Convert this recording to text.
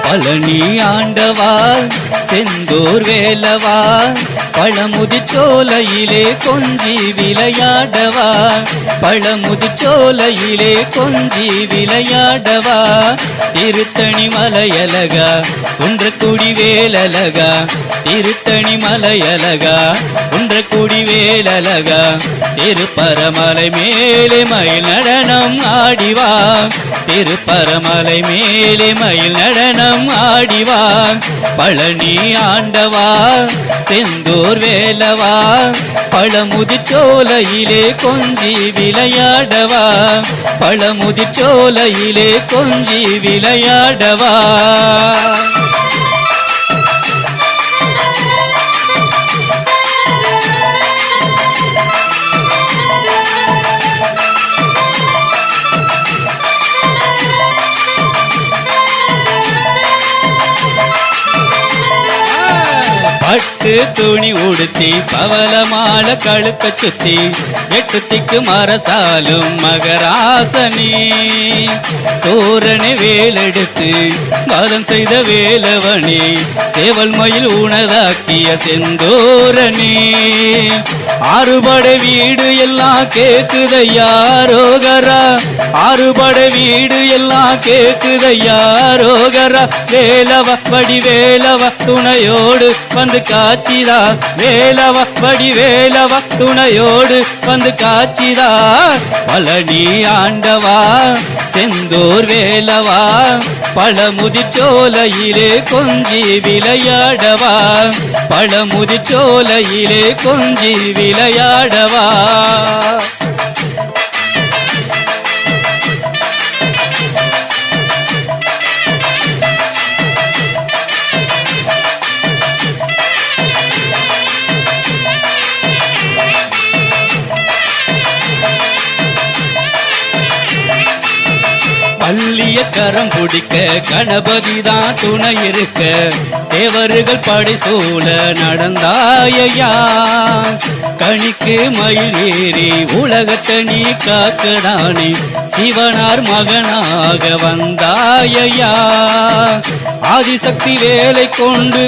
பழனி ஆண்டவா செந்தூர் வேலவா பழமுதிர்ச்சோலையிலே கொஞ்சி விளையாடவா பழமுதிர்ச்சோலையிலே கொஞ்சி விளையாடவா திருத்தணி மலையழகா குன்றக்குடி வேலழகா திருத்தணி மலையழகா குன்றக்குடி வேலழகா திருப்பரமலை மேலே மயில் நடனம் ஆடிவா திருப்பரமலை மேலே மயில் நடனம் ஆடிவா பழனி ஆண்டவா செந்தூர் வேலவா பழமுதிர்ச்சோலையிலே கொஞ்சி விளையாடவா பழமுதிர்ச்சோலையிலே கொஞ்சி விளையாடவா பட்டு துணி உடுத்தி பவளமால கழுத்த சுத்தி எட்டுத்திக்கு மரசாலும் மகராசனி சோரனை வேலெடுத்து மதம் செய்த வேலவனி சேவல் மயில் உணராக்கிய செந்தோரணி ஆறுபடை வீடு எல்லாம் கேக்குதையாரோகரா ஆறுபடை வீடு எல்லாம் கேக்குதையாரோகரா வேலவ வடி வேலவ துணையோடு வந்து காட்சிதா வேலவ வடி வேலவ துணையோடு வந்து காட்சிதா பழனி ஆண்டவா செந்தூர் வேலவா பழமுதிர்ச்சோலையிலே கொஞ்சி விளையாடவா பழமுதிர்ச்சோலையிலே கொஞ்சி விளையாடவா பள்ளிய கரம் பிடிக்க கணபதி தான் துணை இருக்க தேவர்கள் படை சூழ நடந்தாயா கணிக்கு மயில் ஏறி உலகத்தை நீ காக்கடானே சிவனார் மகனாக வந்தாயா ஆதிசக்தி வேலை கொண்டு